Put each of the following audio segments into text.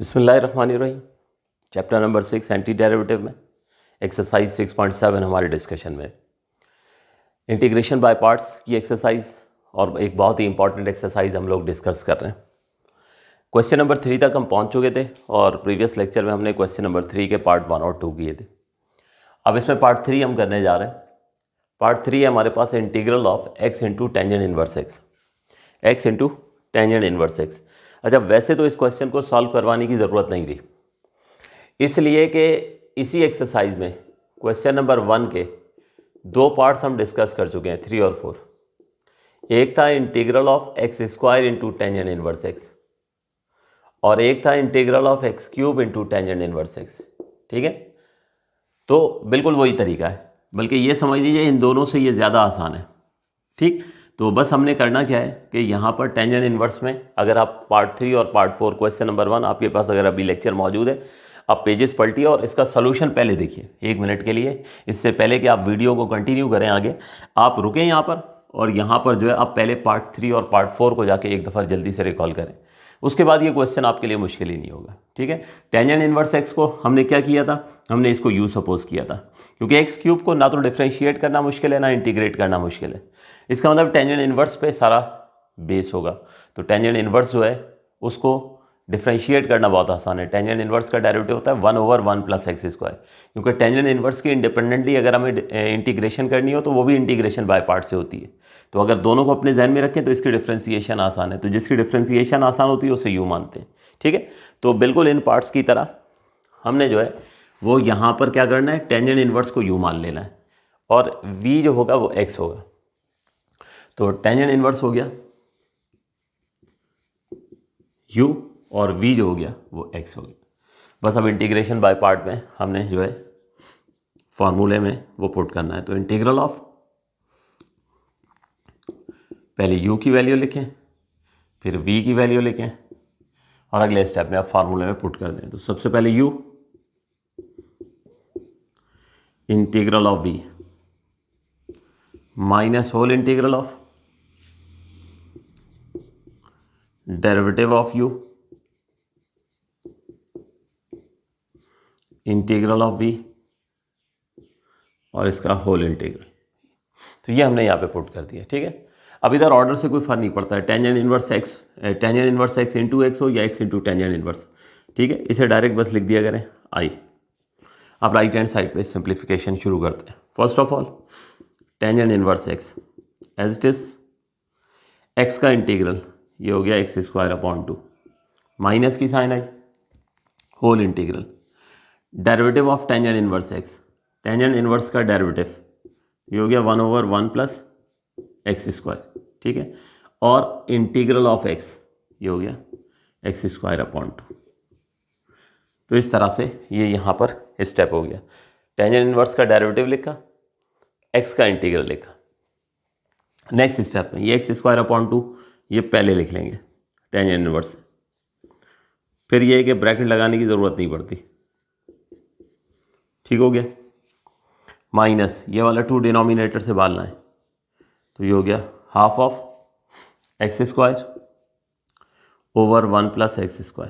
बिस्मिल्लाहिर्रहमानिर्रहीम। Chapter number 6 anti derivative में exercise 6.7 हमारे डिस्कशन में इंटीग्रेशन बाय पार्ट्स की एक्सरसाइज और एक बहुत ही इंपॉर्टेंट एक्सरसाइज हम लोग डिस्कस कर रहे हैं। क्वेश्चन नंबर 3 तक हम पहुंच चुके थे और प्रीवियस लेक्चर में हमने क्वेश्चन नंबर 3 के पार्ट 1 और 2 किए थे। अब इसमें पार्ट 3 हम करने जा रहे हैं। पार्ट 3 है हमारे पास integral of X into tangent inverse X into tangent inverse X. अच्छा, वैसे तो इस क्वेश्चन को सॉल्व करवाने की ज़रूरत नहीं थी, इसलिए कि इसी एक्सरसाइज में क्वेश्चन नंबर 1 के दो पार्ट्स हम डिस्कस कर चुके हैं, 3 और 4। एक था integral of X square into tangent inverse X और एक था integral of x cube into tangent inverse x. ठीक है, तो बिल्कुल वही तरीका है, बल्कि ये समझ लीजिए इन दोनों से ये ज़्यादा आसान है। ठीक, तो बस हमने करना क्या है कि यहाँ पर टेंजेंट इनवर्स में अगर आप पार्ट 3 और पार्ट 4 क्वेश्चन नंबर 1 आपके पास अगर अभी लेक्चर मौजूद है, आप पेजेस पलटिए और इसका सलूशन पहले देखिए 1 मिनट के लिए। इससे पहले कि आप वीडियो को कंटिन्यू करें आगे, आप रुकें यहाँ पर और यहाँ पर जो है आप पहले पार्ट 3 और पार्ट 4 को जाके एक दफ़ा जल्दी से रिकॉल करें। उसके बाद ये क्वेश्चन आपके लिए मुश्किल ही नहीं होगा। ठीक है, टेंजेंट इनवर्स एक्स को हमने क्या किया था, हमने इसको यू सपोज किया था, क्योंकि एक्स क्यूब को ना तो डिफ्रेंशिएट करना मुश्किल है ना इंटीग्रेट करना मुश्किल है। इसका मतलब टेंजेंट इनवर्स पे सारा बेस होगा, तो टेंजेंट इनवर्स जो है उसको डिफ्रेंशिएट करना बहुत आसान है। टेंजेंट इनवर्स का डेरिवेटिव होता है 1/1 + एक्स स्क्वायर, क्योंकि टेंजेंट इनवर्स की इंडिपेंडेंटली अगर हमें इंटीग्रेशन करनी हो तो वो भी इंटीग्रेशन बाय पार्ट से होती है। तो अगर दोनों को अपने जहन में रखें तो इसकी डिफ्रेंशिएशन आसान है, तो जिसकी डिफ्रेंशिएशन आसान होती है उसे यू मानते हैं। ठीक है, तो बिल्कुल इन पार्ट्स की तरह हमने जो है वो यहाँ पर क्या करना है, टेंजेंट इनवर्स को यू मान लेना है और वी जो होगा वो एक्स होगा। तो टेंजेंट इनवर्स हो गया u और v जो हो गया वो x हो गया। बस अब इंटीग्रेशन बाय पार्ट में हमने जो है फॉर्मूले में वो पुट करना है। तो इंटीग्रल ऑफ, पहले u की वैल्यू लिखें, फिर v की वैल्यू लिखें और अगले स्टेप में आप फार्मूले में पुट कर दें। तो सबसे पहले u integral of v minus whole integral of derivative of u integral of v और इसका होल इंटीग्रल। तो ये हमने यहाँ पे पुट कर दिया। ठीक है, अब इधर ऑर्डर से कोई फर्क नहीं पड़ता है, tangent inverse X into x हो या एक्स इंटू टेंजेंट इनवर्स। ठीक है, इसे डायरेक्ट बस लिख दिया करें आई। अब राइट हैंड साइड पे सिंप्लीफिकेशन शुरू करते हैं। First of all tangent inverse X as it is, X का इंटीग्रल ये हो गया x²/2 माइनस की sign I, whole integral derivative of tangent inverse X, tangent inverse का डेरिवेटिव ये हो गया 1/1 + x²। ठीक है, और इंटीग्रल ऑफ x ये हो गया x²/2। तो इस तरह से ये यहाँ पर स्टेप हो गया, टेंजेंट इनवर्स का डेरिवेटिव लिखा, x का इंटीग्रल लिखा। नेक्स्ट स्टेप में ये x²/2 ये पहले लिख लेंगे टेंजेंट इनवर्स, फिर ये कि ब्रैकेट लगाने की ज़रूरत नहीं पड़ती। ठीक हो गया, माइनस ये वाला 2 डिनोमिनेटर से बालना है, तो ये हो गया half of x² over 1 + x²।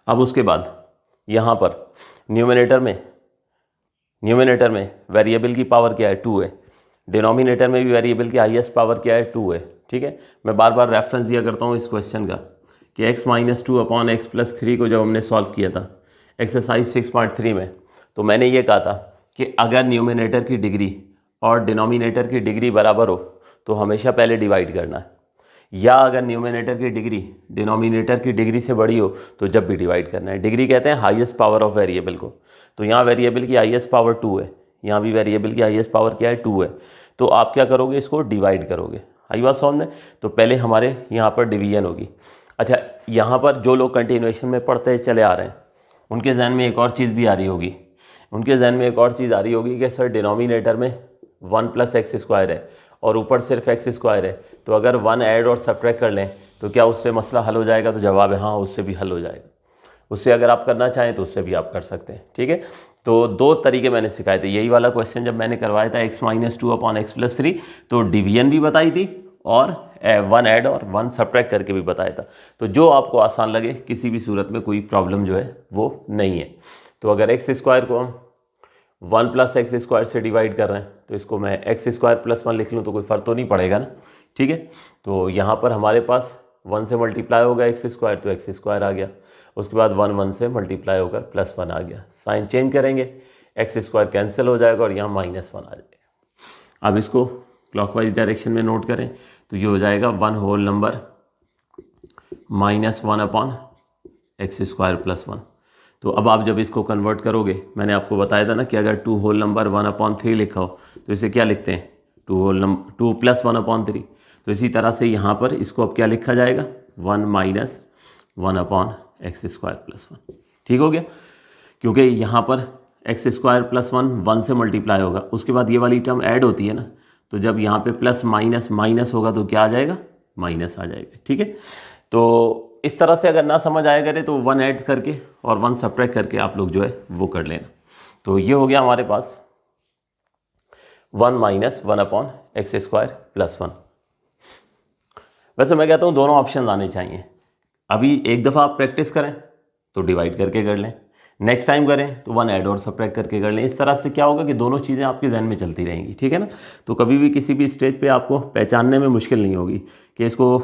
अब उसके बाद यहाँ पर न्यूमिनेटर में वेरिएबल की पावर क्या है, 2 है। डिनोमिनेटर में भी वेरिएबल की हाईएस्ट पावर क्या है, 2 है। ठीक है, मैं बार बार रेफरेंस दिया करता हूँ इस क्वेश्चन का कि x - 2/x+3 को जब हमने सॉल्व किया था एक्सरसाइज 6.3 में, तो मैंने ये कहा था कि अगर न्यूमिनेटर की डिग्री और डिनोमिनेटर की डिग्री बराबर हो तो हमेशा पहले डिवाइड करना है, या अगर न्यूमिनेटर की डिग्री डिनोमिनेटर की डिग्री से बड़ी हो तो जब भी डिवाइड करना है। डिग्री कहते हैं हाईएस्ट पावर ऑफ वेरिएबल को, तो यहाँ वेरिएबल की हाईएस्ट पावर 2 है, यहाँ भी वेरिएबल की हाईएस्ट पावर क्या है, 2 है। तो आप क्या करोगे, इसको डिवाइड करोगे। आई बात समझ में? तो पहले हमारे यहाँ पर डिवीजन होगी। अच्छा, यहाँ पर जो लोग कंटिन्यूएशन में पढ़ते चले आ रहे हैं उनके जहन में एक और चीज़ भी आ रही होगी, कि सर डिनोमिनेटर में 1 + x² है और ऊपर सिर्फ x² है, तो अगर 1 ऐड और सब्ट्रैक्ट कर लें तो क्या उससे मसला हल हो जाएगा? तो जवाब है हाँ, उससे भी हल हो जाएगा। उससे अगर आप करना चाहें तो उससे भी आप कर सकते हैं। ठीक है, तो 2 तरीके मैंने सिखाए थे। यही वाला क्वेश्चन जब मैंने करवाया था x - 2/x+3, तो डिवीजन भी बताई थी और 1 ऐड और 1 सब्ट्रैक्ट करके भी बताया था। तो जो आपको आसान लगे, किसी भी सूरत में कोई प्रॉब्लम जो है वो नहीं है। तो अगर एक्स स्क्वायर को हम 1 + एक्स स्क्वायर से डिवाइड कर रहे हैं तो इसको मैं एक्स स्क्वायर + 1 लिख लूँ तो कोई फ़र्क तो नहीं पड़ेगा ना, ठीक है। तो यहाँ पर हमारे पास 1 से मल्टीप्लाई होगा एक्स स्क्वायर तो एक्स स्क्वायर आ गया, उसके बाद 1 1 से मल्टीप्लाई होकर +1 आ गया, साइन चेंज करेंगे, एक्स स्क्वायर कैंसिल हो जाएगा और यहाँ -1 आ जाएगा। अब इसको क्लॉकवाइज डायरेक्शन में नोट करें तो ये हो जाएगा 1 होल नंबर -1 / एक्स स्क्वायर +1। तो अब आप जब इसको कन्वर्ट करोगे, मैंने आपको बताया था ना कि अगर 2 होल नंबर 1/3 लिखा हो तो इसे क्या लिखते हैं, 2 + 1/3। तो इसी तरह से यहाँ पर इसको अब क्या लिखा जाएगा, 1 - 1 / एक्स स्क्वायर +1। ठीक हो गया, क्योंकि यहाँ पर एक्स स्क्वायर +1 1 से मल्टीप्लाई होगा, उसके बाद ये वाली टर्म ऐड होती है ना, तो जब यहाँ पे प्लस माइनस माइनस होगा तो क्या आ जाएगा, माइनस आ जाएगा। ठीक है, तो इस तरह से अगर ना समझ आया करे तो 1 ऐड करके और 1 सब्ट्रैक्ट करके आप लोग जो है वो कर लेना। तो ये हो गया हमारे पास 1 - 1 / एक्स स्क्वायर +1। वैसे मैं कहता हूँ दोनों ऑप्शन आने चाहिए। अभी एक दफ़ा आप प्रैक्टिस करें तो डिवाइड करके कर लें, नेक्स्ट टाइम करें तो 1 ऐड और सब्ट्रैक्ट करके कर लें। इस तरह से क्या होगा कि दोनों चीज़ें आपके जहन में चलती रहेंगी, ठीक है ना। तो कभी भी किसी भी स्टेज पे आपको पहचानने में मुश्किल नहीं होगी कि इसको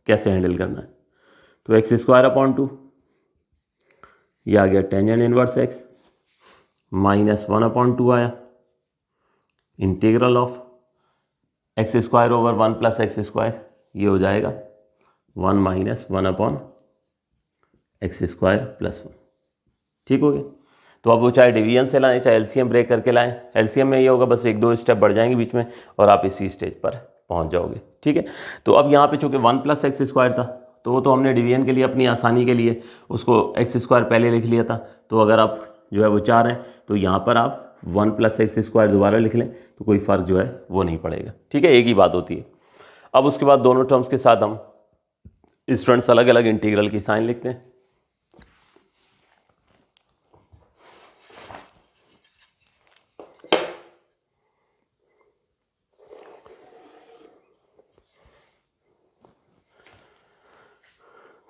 कैसे हैंडल करना है। तो एक्स स्क्वायर अपॉन 2 ये आ गया टेंजेंट इनवर्स एक्स, -1/2 आया, integral of X square over 1 + x square, ये हो जाएगा 1 - 1 / एक्स स्क्वायर +1। ठीक हो गया। तो अब वो चाहे डिवीजन से लाएं चाहे एलसीएम ब्रेक करके लाएं, एलसीएम में ये होगा बस 1-2 स्टेप बढ़ जाएंगे बीच में और आप इसी स्टेज पर पहुंच जाओगे। ठीक है, तो अब यहाँ पे चूंकि 1 + एक्स स्क्वायर था तो वो तो हमने डिवीजन के लिए अपनी आसानी के लिए उसको एक्स स्क्वायर पहले लिख लिया था। तो अगर आप जो है वो चाह रहे हैं तो यहाँ पर आप 1 + एक्स स्क्वायर दोबारा लिख लें तो कोई फ़र्क जो है वो नहीं पड़ेगा। ठीक है, एक ही बात होती है। अब उसके बाद दोनों टर्म्स के साथ हम स्टूडेंट्स अलग अलग इंटीग्रल की साइन लिखते हैं।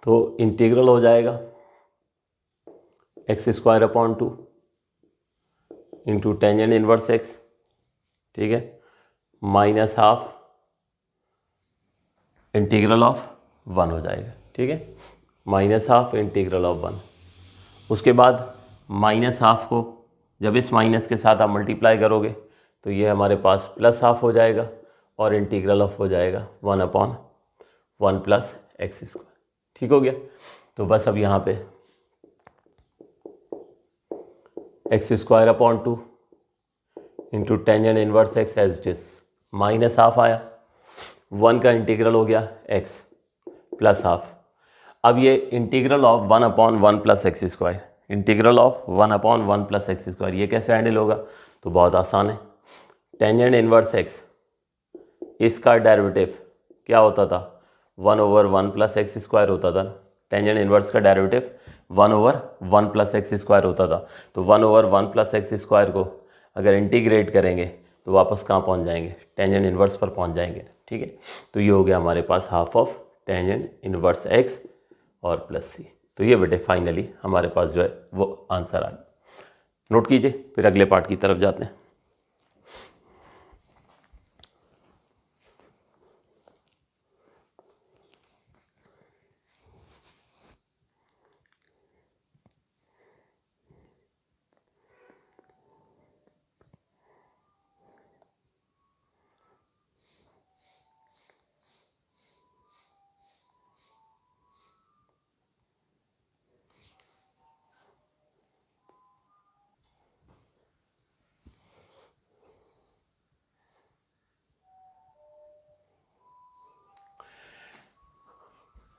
तो इंटीग्रल हो जाएगा x square upon 2 into tangent inverse x, ठीक है, -½ इंटीग्रल ऑफ 1 हो जाएगा। ठीक है, -½ इंटीग्रल ऑफ 1। उसके बाद -½ को जब इस माइनस के साथ आप मल्टीप्लाई करोगे तो ये हमारे पास +½ हो जाएगा और इंटीग्रल ऑफ हो जाएगा 1/1 + एक्स स्क्वायर। ठीक हो गया। तो बस अब यहाँ पे X square upon 2 into tangent inverse X as it is, -½ आया, 1 का इंटीग्रल हो गया x +½ अब ये integral of 1/1 + x square, integral of 1/1 + x square, ये कैसे हैंडल होगा, तो बहुत आसान है। टेंजेंट इनवर्स x, इसका डेरिवेटिव क्या होता था, 1/1 + एक्स स्क्वायर होता था। टेंजेंट इनवर्स का डेरिवेटिव 1/1 + एक्स स्क्वायर होता था। तो 1/1 + एक्स स्क्वायर को अगर इंटीग्रेट करेंगे तो वापस कहाँ पहुँच जाएंगे, टेंजेंट इनवर्स पर पहुँच जाएंगे। ठीक है, तो ये हो गया हमारे पास half of tangent inverse X और +c। तो ये बेटे फाइनली हमारे पास जो है वो आंसर आ गया। नोट कीजिए, फिर अगले पार्ट की तरफ जाते हैं।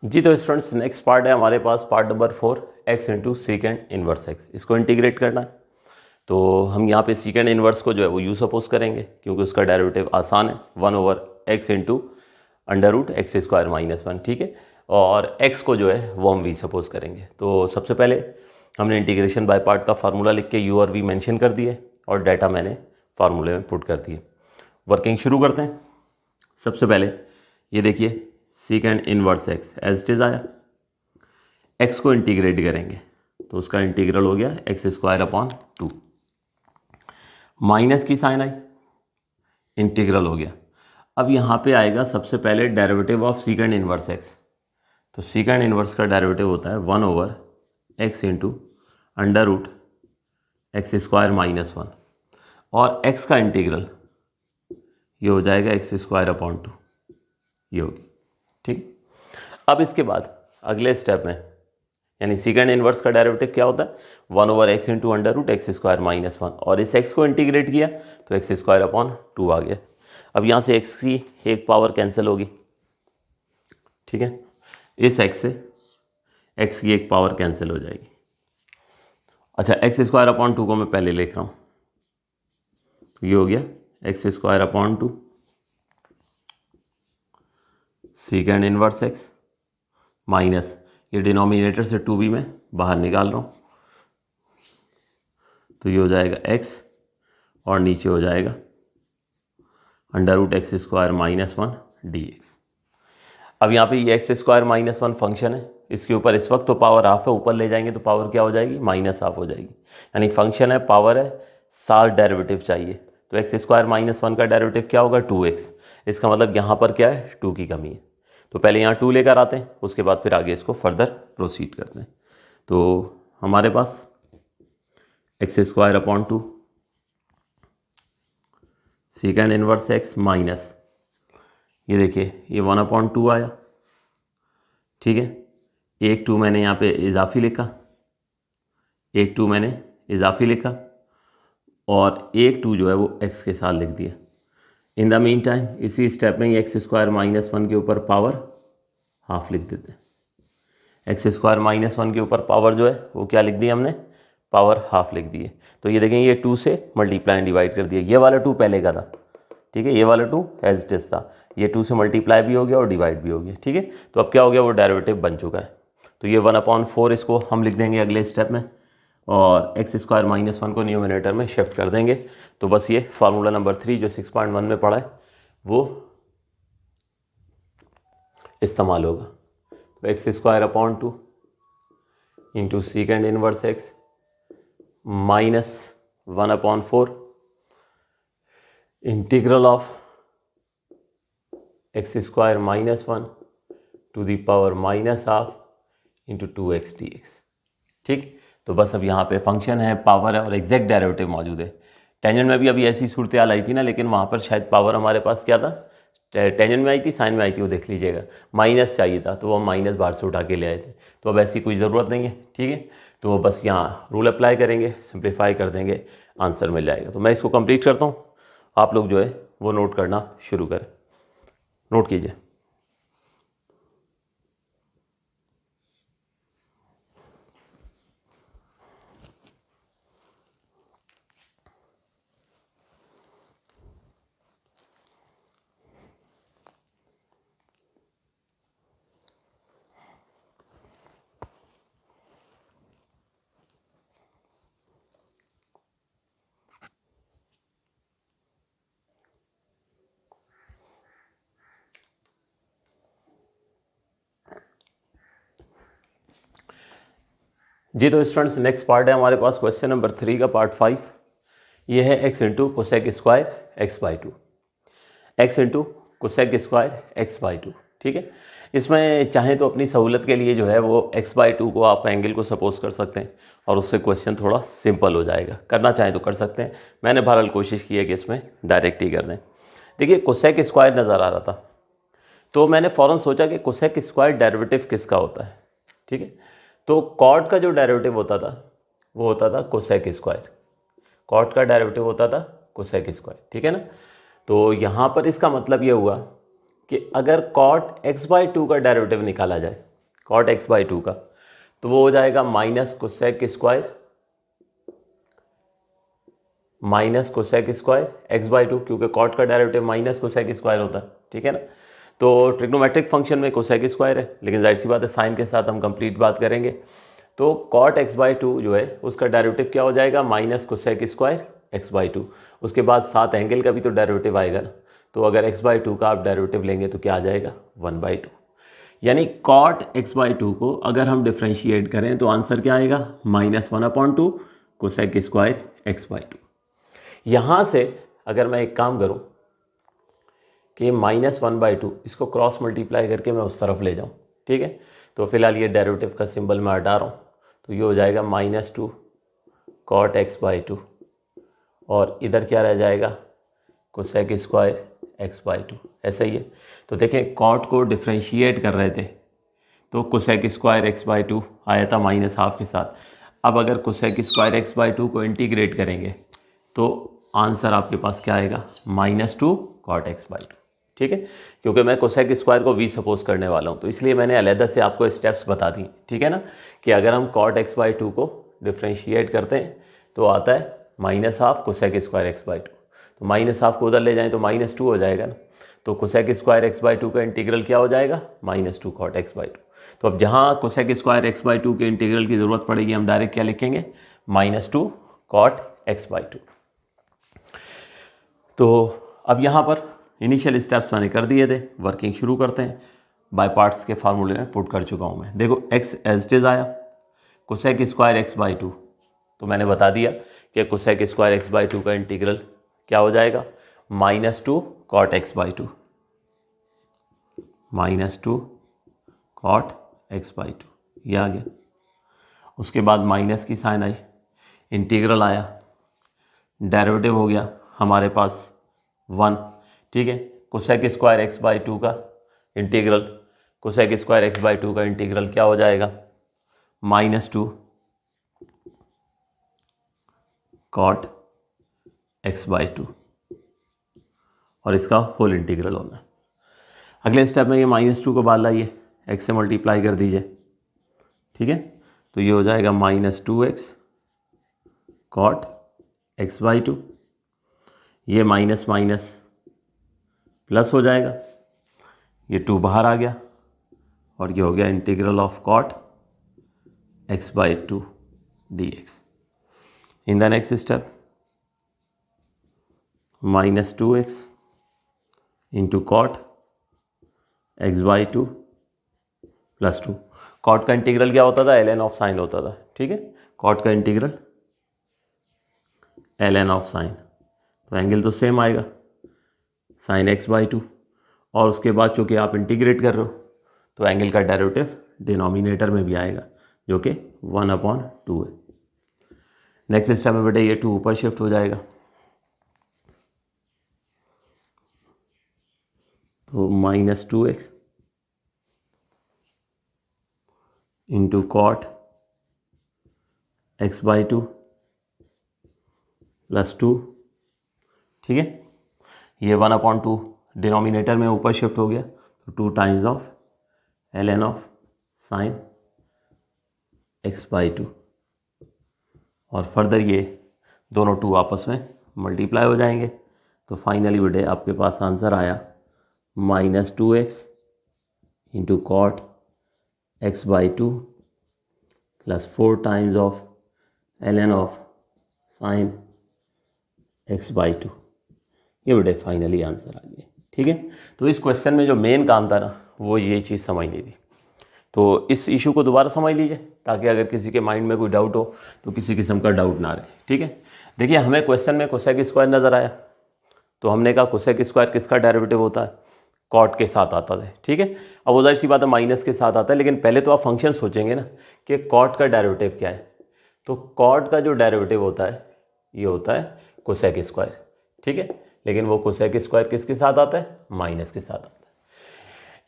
जी तो स्टूडेंट्स नेक्स्ट पार्ट है हमारे पास, part number 4, x into secant inverse X. इसको इंटीग्रेट करना है। तो हम यहाँ पे सीकेंड इनवर्स को जो है वो यू सपोज करेंगे क्योंकि उसका डेरिवेटिव आसान है, 1/x इंटू √x² -1। ठीक है, और x को जो है वो हम v सपोज करेंगे। तो सबसे पहले हमने इंटीग्रेशन बाय पार्ट का फार्मूला लिख के u और v मेंशन कर दिए और डाटा मैंने फार्मूले में पुट कर दिए। वर्किंग शुरू करते हैं। सबसे पहले ये देखिए secant inverse X as it is आया, एक्स को इंटीग्रेट करेंगे तो उसका इंटीग्रल हो गया एक्स स्क्वायर अपॉन 2, माइनस की साइन आई, इंटीग्रल हो गया। अब यहाँ पे आएगा सबसे पहले derivative of secant inverse X, तो सीकेंड इनवर्स का डेरिवेटिव होता है 1/x into under root X square minus 1, और x का इंटीग्रल ये हो जाएगा एक्स स्क्वायर अपॉन 2, ये होगी। ठीक, अब इसके बाद अगले स्टेप में यानी सीकेंड इनवर्स का डेरिवेटिव क्या होता है 1/x into under root X square minus 1, और इस x को इंटीग्रेट किया तो एक्स स्क्वायर अपॉन 2 आ गया। अब यहाँ से x की एक पावर कैंसिल होगी, ठीक है, इस x से x की एक पावर कैंसिल हो जाएगी। अच्छा, एक्स स्क्वायर अपॉन 2 को मैं पहले लिख रहा हूँ, तो ये हो गया X square upon 2 secant inverse X minus ये डिनोमिनेटर से 2 भी मैं बाहर निकाल रहा हूँ, तो ये हो जाएगा x और नीचे हो जाएगा under root X square minus 1 dx। अब यहाँ पे ये एक्स स्क्वायर माइनस 1 फंक्शन है, इसके ऊपर इस वक्त तो पावर हाफ है, ऊपर ले जाएंगे तो पावर क्या हो जाएगी माइनस हाफ हो जाएगी, यानी फंक्शन है पावर है, साथ डेरिवेटिव चाहिए, तो एक्स स्क्वायर माइनस 1 का डेरिवेटिव क्या होगा 2x, इसका मतलब यहाँ पर क्या है 2 की कमी है, तो पहले यहाँ 2 लेकर आते हैं, उसके बाद फिर आगे इसको फर्दर प्रोसीड करते हैं। तो हमारे पास X square upon 2 secant inverse X minus ये देखिए ये 1/2 आया, ठीक है, एक 2 मैंने यहाँ पे इजाफी लिखा, एक 2 मैंने इजाफी लिखा, और एक 2 जो है वो x के साथ लिख दिया। इन द मीन टाइम इसी स्टेप में एक्स स्क्वायर माइनस 1 के ऊपर पावर हाफ लिख देते हैं, एक्स स्क्वायर माइनस 1 के ऊपर पावर जो है वो क्या लिख दी हमने पावर हाफ लिख दी है। तो ये देखें ये 2 से मल्टीप्लाई एंड डिवाइड कर दिया, ये वाला 2 पहले का था, ठीक है, ये वाला 2 एज इट इज था, ये 2 से मल्टीप्लाई भी हो गया और डिवाइड भी हो गया, ठीक है। तो अब क्या हो गया वो डेरिवेटिव बन चुका है, तो ये 1/4 इसको हम लिख देंगे अगले स्टेप में, और एक्स स्क्वायर माइनस 1 को न्यूमिनेटर में शिफ्ट कर देंगे, तो बस ये फार्मूला नंबर 3 जो 6.1 में पढ़ा है वो इस्तेमाल होगा। तो X square upon 2 into secant inverse X minus 1/4 integral of X square minus 1 to the power minus half into 2x dx। ठीक, तो बस अब यहाँ पे फंक्शन है, पावर है और एग्जैक्ट डेरिवेटिव मौजूद है। टेंजेंट में भी अभी ऐसी सूरत हाल आई थी ना, लेकिन वहाँ पर शायद पावर हमारे पास क्या था, टेंजेंट में आई थी, साइन में आई थी, वो देख लीजिएगा, माइनस चाहिए था तो वो माइनस बाहर से उठा के ले आए थे, तो अब ऐसी कोई ज़रूरत नहीं है, ठीक है। तो बस यहाँ रूल अप्लाई करेंगे, सिंप्लीफाई कर देंगे, आंसर मिल जाएगा। तो मैं इसको कंप्लीट करता हूँ, आप लोग जो है वो नोट करना शुरू करें, नोट कीजिए। जी तो स्टूडेंट्स नेक्स्ट पार्ट है हमारे पास क्वेश्चन नंबर 3 का पार्ट 5। ये है x into cosec square x/2, x into cosec square x/2, ठीक है। इसमें चाहें तो अपनी सहूलत के लिए जो है वो x/2 को आप एंगल को सपोज कर सकते हैं और उससे क्वेश्चन थोड़ा सिंपल हो जाएगा, करना चाहें तो कर सकते हैं। मैंने बहरहाल कोशिश की है कि इसमें डायरेक्ट ही कर दें। देखिए कोसेक स्क्वायर नज़र आ रहा था, तो मैंने फ़ौरन सोचा कि कोसेक स्क्वायर डेरिवेटिव किसका होता है, ठीक है। तो कॉट का जो डेरिवेटिव होता था वो होता था कोसेक स्क्वायर, कॉट का डेरिवेटिव होता था कोसेक स्क्वायर, ठीक है ना। तो यहाँ पर इसका मतलब ये हुआ कि अगर कॉट x/2 का डेरिवेटिव निकाला जाए, कॉट x/2 का, तो वो हो जाएगा माइनस कोसेक स्क्वायर x/2, क्योंकि कॉट का डेरिवेटिव माइनस कोसेक स्क्वायर होता है, ठीक है ना। तो ट्रिग्नोमेट्रिक फंक्शन में कोसेक स्क्वायर है, लेकिन जाहिर सी बात है साइन के साथ हम कंप्लीट बात करेंगे। तो कॉट x/2 जो है उसका डेरिवेटिव क्या हो जाएगा माइनस कोसेक स्क्वायर x/2, उसके बाद साथ एंगल का भी तो डेरिवेटिव आएगा ना। तो अगर x/2 का आप डेरिवेटिव लेंगे तो क्या आ जाएगा 1/2। यानी cot x/2 को अगर हम डिफ्रेंशिएट करें तो आंसर क्या आएगा -1/2 कोसेक स्क्वायर x/2। यहाँ से अगर मैं एक काम करूँ कि -1/2 इसको क्रॉस मल्टीप्लाई करके मैं उस तरफ ले जाऊँ, ठीक है, तो फिलहाल ये डेरिवेटिव का सिंबल मैं हटा रहा हूँ, तो ये हो जाएगा -2 cot x/2 और इधर क्या रह जाएगा कोसेक स्क्वायर x/2। ऐसा ही है। तो देखें कॉट को डिफ्रेंशिएट कर रहे थे तो कोसेक स्क्वायर x/2 आया था -1/2 के साथ। अब अगर कोसेक स्क्वायर x/2 को इंटीग्रेट करेंगे तो आंसर आपके पास क्या आएगा -2 cot x/2, ठीक है। क्योंकि मैं कोसेक स्क्वायर को v सपोज करने वाला हूँ तो इसलिए मैंने अलहदा से आपको स्टेप्स बता दी, ठीक है ना, कि अगर हम cot x/2 को डिफ्रेंशिएट करते हैं तो आता है -1/2 कोसेक स्क्वायर x/2। तो -1/2 को उधर ले जाएं तो -2 हो जाएगा ना, तो कोसेक स्क्वायर x/2 का इंटीग्रल क्या हो जाएगा -2 cot x/2। तो अब जहाँ कोसेक स्क्वायर x/2 के इंटीग्रल की ज़रूरत पड़ेगी हम डायरेक्ट क्या लिखेंगे -2 cot x/2। तो अब यहाँ पर इनिशियल स्टेप्स मैंने कर दिए थे, वर्किंग शुरू करते हैं। बाय पार्ट्स के फार्मूले में पुट कर चुका हूँ मैं। देखो x एज इट इज़ आया, कोसेक स्क्वायर x/2 तो मैंने बता दिया कि कोसेक स्क्वायर x/2 का इंटीग्रल क्या हो जाएगा -2 cot x/2, -2 cot x/2 ये आ गया। उसके बाद माइनस की साइन आई, इंटीग्रल आया, डेरिवेटिव हो गया हमारे पास 1, ठीक है। कोसेक स्क्वायर x/2 का इंटीग्रल, कोसेक स्क्वायर x/2 का इंटीग्रल क्या हो जाएगा -2 cot x/2 और इसका होल इंटीग्रल होना है। अगले स्टेप में ये -2 को बाहर लाइए, x से मल्टीप्लाई कर दीजिए, ठीक है, तो ये हो जाएगा -2x cot x/2। ये माइनस माइनस प्लस हो जाएगा, ये 2 बाहर आ गया और ये हो गया integral of cot x/2 dx। In the next step -2x into cot x/2 plus 2। Cot का इंटीग्रल क्या होता था ln ऑफ साइन होता था, ठीक है, कॉट का इंटीग्रल ln ऑफ साइन, तो एंगल तो सेम आएगा साइन x/2 और उसके बाद चूँकि आप इंटीग्रेट कर रहे हो तो एंगल का डेरिवेटिव डिनोमिनेटर में भी आएगा जो कि 1/2 है। नेक्स्ट स्टेप में बेटा ये 2 ऊपर शिफ्ट हो जाएगा, तो -2x into cot x/2 plus 2, ठीक है। ये 1/2 डिनोमिनेटर में ऊपर शिफ्ट हो गया तो 2 times of ln of sine x/2 और फर्दर ये दोनों 2 आपस में मल्टीप्लाई हो जाएंगे। तो फाइनली बेटे आपके पास आंसर आया -2x into cot x/2 plus 4 times of ln of sine x/2। ये बेटे फाइनली आंसर आ गया, ठीक है। तो इस क्वेश्चन में जो मेन काम था ना वो ये चीज़ समझनी थी। तो इस इशू को दोबारा समझ लीजिए ताकि अगर किसी के माइंड में कोई डाउट हो तो किसी किस्म का डाउट ना रहे, ठीक है। देखिए हमें क्वेश्चन में कोसेक स्क्वायर नज़र आया तो हमने कहा कोसेक स्क्वायर किसका डेरिवेटिव होता है, कॉट के साथ आता है, ठीक है। अब उधर सी बात है माइनस के साथ आता है, लेकिन पहले तो आप फंक्शन सोचेंगे ना कि कॉट का डेरिवेटिव क्या है। तो कॉट का जो डेरिवेटिव होता है ये होता है कोसेक स्क्वायर, ठीक है, लेकिन वो कोसेक स्क्वायर किसके साथ आता है माइनस के साथ आता है।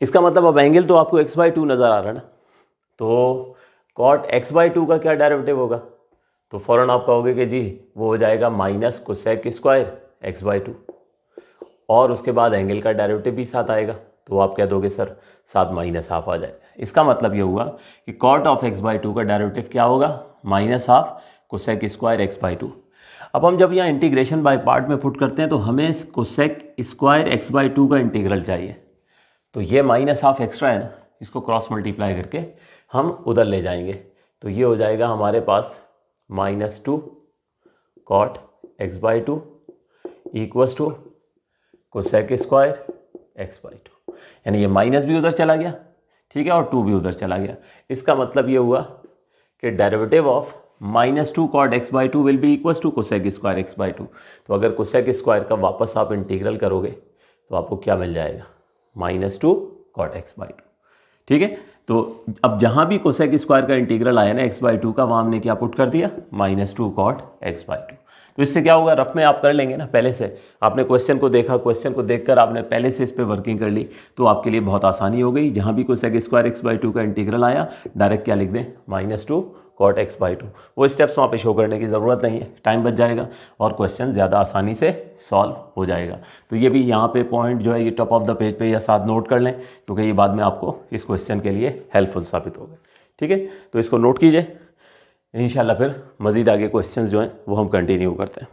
इसका मतलब अब एंगल तो आपको x/2 नज़र आ रहा है ना, तो cot x/2 का क्या डेरिवेटिव होगा, तो फ़ौरन आप कहोगे कि जी वो हो जाएगा माइनस कोसेक स्क्वायर x/2 और उसके बाद एंगल का डेरिवेटिव भी साथ आएगा, तो आप क्या दोगे सर साथ -1/2 आ जाएगा। इसका मतलब ये हुआ कि cot ऑफ x/2 का डेरिवेटिव क्या होगा -1/2 कोसेक स्क्वायर x/2। अब हम जब यहाँ इंटीग्रेशन बाय पार्ट में पुट करते हैं तो हमें कोसेक स्क्वायर x/2 का इंटीग्रल चाहिए, तो ये -1/2 एक्स्ट्रा है ना, इसको क्रॉस मल्टीप्लाई करके हम उधर ले जाएंगे, तो ये हो जाएगा हमारे पास -2 cot x/2 equals to cosec square x/2, यानी ये माइनस भी उधर चला गया, ठीक है, और 2 भी उधर चला गया। इसका मतलब ये हुआ कि derivative of -2 cot x/2 will be equals to cosec square x/2। तो अगर कोसेक स्क्वायर का वापस आप इंटीग्रल करोगे तो आपको क्या मिल जाएगा, -2 cot x/2, ठीक है। तो अब जहाँ भी कोसेक स्क्वायर का इंटीग्रल आया ना x/2 का, वहाँ हमने क्या पुट कर दिया, -2 cot x/2। तो इससे क्या होगा, रफ में आप कर लेंगे ना, पहले से आपने क्वेश्चन को देखा, क्वेश्चन को देखकर आपने पहले से इस पर वर्किंग कर ली, तो आपके लिए बहुत आसानी हो गई। जहाँ भी कोसेक स्क्वायर x/2 का इंटीग्रल आया, डायरेक्ट क्या लिख दें, -2 cot x/2। वो स्टेप्स वहाँ पे शो करने की ज़रूरत नहीं है, टाइम बच जाएगा और क्वेश्चन ज़्यादा आसानी से सॉल्व हो जाएगा। तो ये भी यहाँ पे पॉइंट जो है ये टॉप ऑफ द पेज पे या साथ नोट कर लें, क्योंकि ये बाद में आपको इस क्वेश्चन के लिए हेल्पफुल साबित होगा, ठीक है। तो इसको नोट कीजिए, इंशाल्लाह फिर मज़ीद आगे क्वेश्चन जो हैं वो हम कंटिन्यू करते हैं।